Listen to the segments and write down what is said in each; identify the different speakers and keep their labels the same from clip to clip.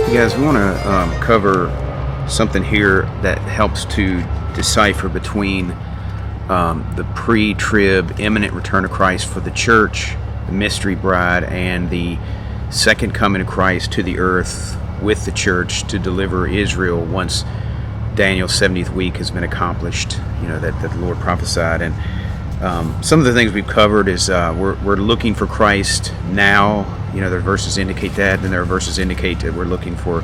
Speaker 1: You guys, we want to cover something here that helps to decipher between the pre-trib imminent return of Christ for the church, the mystery bride, and the second coming of Christ to the earth with the church to deliver Israel once Daniel's 70th week has been accomplished, that the Lord prophesied. And some of the things we've covered is we're looking for Christ now. There are verses indicate that, and there are verses indicate that we're looking for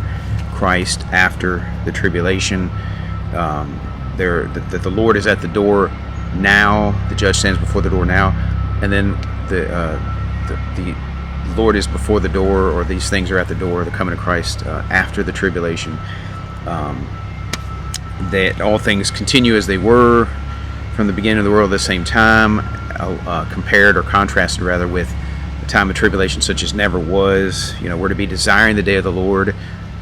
Speaker 1: Christ after the tribulation. That the Lord is at the door now. The judge stands before the door now, and then the Lord is before the door, or these things are at the door, the coming of Christ after the tribulation. That all things continue as they were from the beginning of the world at the same time, compared or contrasted rather with the time of tribulation such as never was. We're to be desiring the day of the Lord,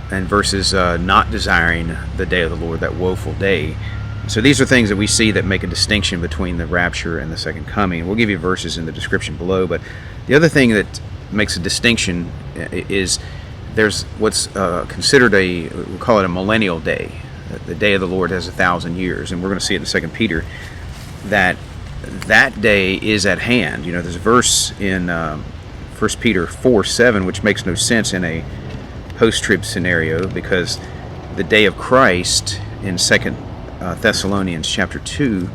Speaker 1: and versus not desiring the day of the Lord, that woeful day. So these are things that we see that make a distinction between the rapture and the second coming. We'll give you verses in the description below, but the other thing that makes a distinction is there's what's considered we'll call it a millennial day. The day of the Lord has 1,000 years, and we're going to see it in 2 Peter that day is at hand. There's a verse in 1 Peter 4:7 which makes no sense in a post-trib scenario, because the day of Christ in 2 Thessalonians chapter 2,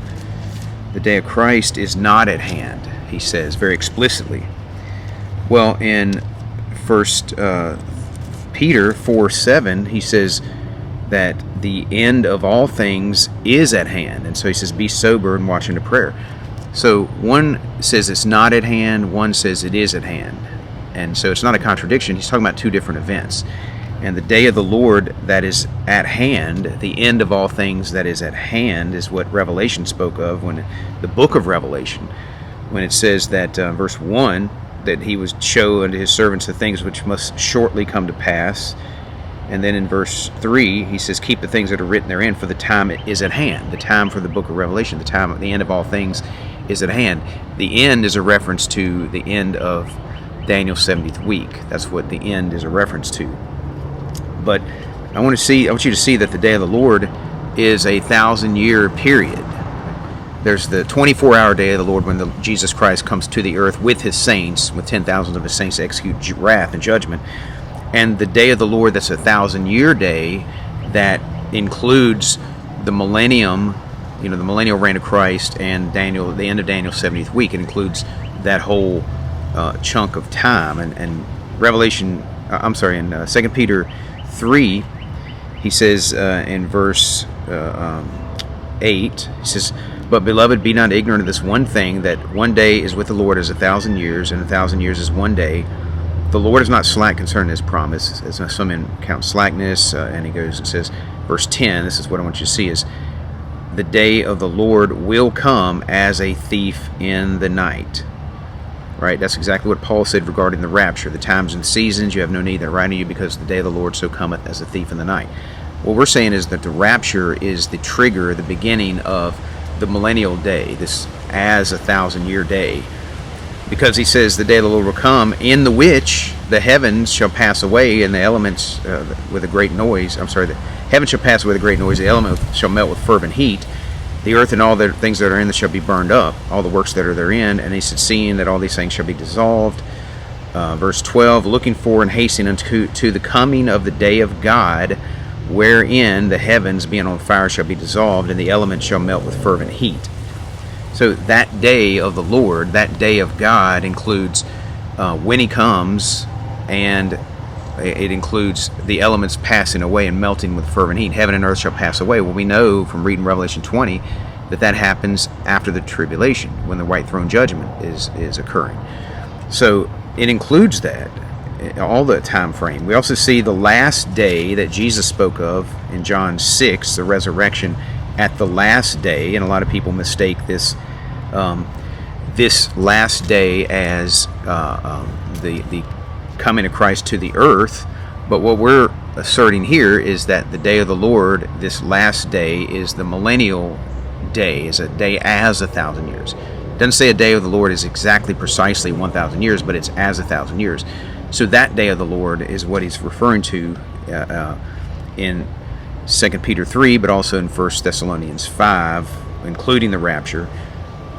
Speaker 1: the day of Christ is not at hand, he says very explicitly. Well, in 1 Peter 4:7, he says that the end of all things is at hand. And so he says, be sober and watch unto prayer. So one says it's not at hand, one says it is at hand. And so it's not a contradiction. He's talking about two different events. And the day of the Lord that is at hand, the end of all things that is at hand, is what Revelation spoke of when the book of Revelation, when it says that, verse 1, that he would show unto his servants the things which must shortly come to pass. And then in verse 3, he says, keep the things that are written therein, for the time is at hand. The time for the book of Revelation, the end of all things is at hand. The end is a reference to the end of Daniel's 70th week. That's what the end is a reference to. But I want you to see that the day of the Lord is a 1,000-year period. There's the 24-hour day of the Lord when Jesus Christ comes to the earth with his saints, with 10,000 of his saints to execute wrath and judgment. And the day of the Lord that's a 1,000-year day that includes the millennium, the millennial reign of Christ and the end of Daniel's 70th week. It includes that whole chunk of time. And in 2 Peter 3, he says in verse 8, he says, but beloved, be not ignorant of this one thing, that one day is with the Lord as 1,000 years, and 1,000 years is one day. The Lord is not slack concerning his promise, as some men count slackness. And he goes and says, verse 10, this is what I want you to see, is the day of the Lord will come as a thief in the night. Right? That's exactly what Paul said regarding the rapture. The times and seasons you have no need that I write to you, because the day of the Lord so cometh as a thief in the night. What we're saying is that the rapture is the trigger, the beginning of the millennial day, this as a 1,000-year day. Because he says the day of the Lord will come, in the which the heavens shall pass away, and the elements with a great noise. The heavens shall pass away with a great noise, the elements shall melt with fervent heat. The earth and all the things that are in it shall be burned up, all the works that are therein. And he said, seeing that all these things shall be dissolved. Verse 12, looking for and hastening unto the coming of the day of God, wherein the heavens being on fire shall be dissolved, and the elements shall melt with fervent heat. So that day of the Lord, that day of God, includes when he comes, and it includes the elements passing away and melting with fervent heat. Heaven and earth shall pass away. Well, we know from reading Revelation 20 that happens after the tribulation, when the white throne judgment is occurring. So it includes that, all the time frame. We also see the last day that Jesus spoke of in John 6, the resurrection at the last day, and a lot of people mistake this last day as the coming of Christ to the earth. But what we're asserting here is that the day of the Lord, this last day, is the millennial day, is a day as 1,000 years. It doesn't say a day of the Lord is exactly precisely 1,000 years, but it's as 1,000 years. So that day of the Lord is what he's referring to in 2 Peter 3, but also in 1 Thessalonians 5, including the rapture.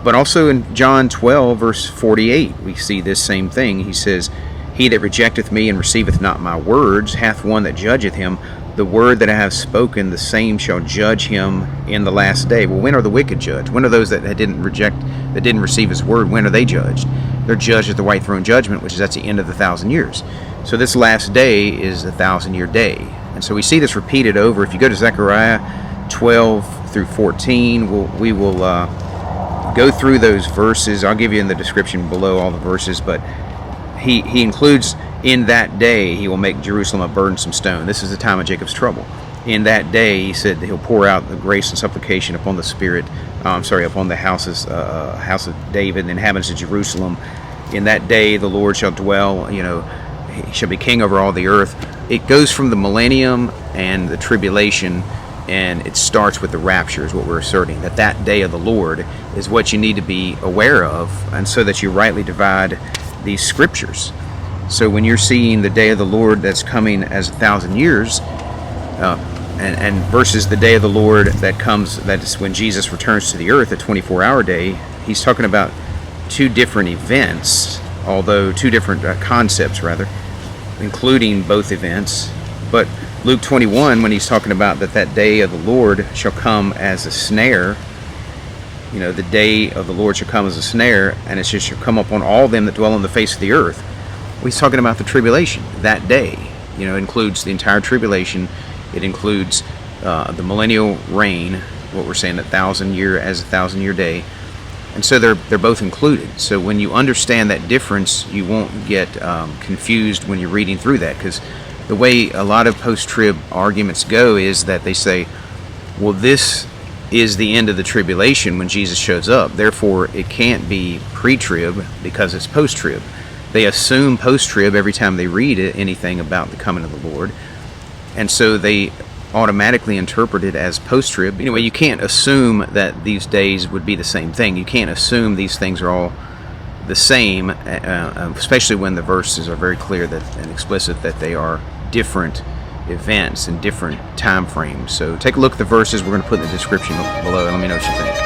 Speaker 1: But also in John 12, verse 48, we see this same thing. He says, "He that rejecteth me and receiveth not my words hath one that judgeth him. The word that I have spoken, the same shall judge him in the last day." Well, when are the wicked judged? When are those that didn't receive his word, when are they judged? They're judged at the white throne judgment, which is at the end of the 1,000 years. So this last day is the 1,000-year day. And so we see this repeated over. If you go to Zechariah 12 through 14, we will go through those verses. I'll give you in the description below all the verses, but he includes, in that day he will make Jerusalem a burdensome stone. This is the time of Jacob's trouble. In that day, he said, he'll pour out the grace and supplication upon the upon the house of David and the inhabitants of Jerusalem. In that day, the Lord shall dwell, he shall be king over all the earth. It goes from the millennium and the tribulation, and it starts with the rapture, is what we're asserting, that day of the Lord is what you need to be aware of, and so that you rightly divide these scriptures. So when you're seeing the day of the Lord that's coming as 1,000 years, and versus the day of the Lord that is when Jesus returns to the earth, a 24-hour day, he's talking about two different events, although two different concepts rather, including both events. But Luke 21, when he's talking about that day of the Lord shall come as a snare, the day of the Lord shall come as a snare, and it shall come upon all them that dwell on the face of the earth. Well, he's talking about the tribulation. That day, includes the entire tribulation. It includes the millennial reign, what we're saying, 1,000-year day. And so they're both included. So when you understand that difference, you won't get confused when you're reading through that, because the way a lot of post-trib arguments go is that they say, well, this is the end of the tribulation when Jesus shows up, therefore it can't be pre-trib because it's post-trib. They assume post-trib every time they read anything about the coming of the Lord, and so they automatically interpret it as post-trib. Anyway, you can't assume that these days would be the same thing. You can't assume these things are all the same, especially when the verses are very clear and explicit that they are different events and different time frames. So take a look at the verses we're going to put in the description below and let me know what you think.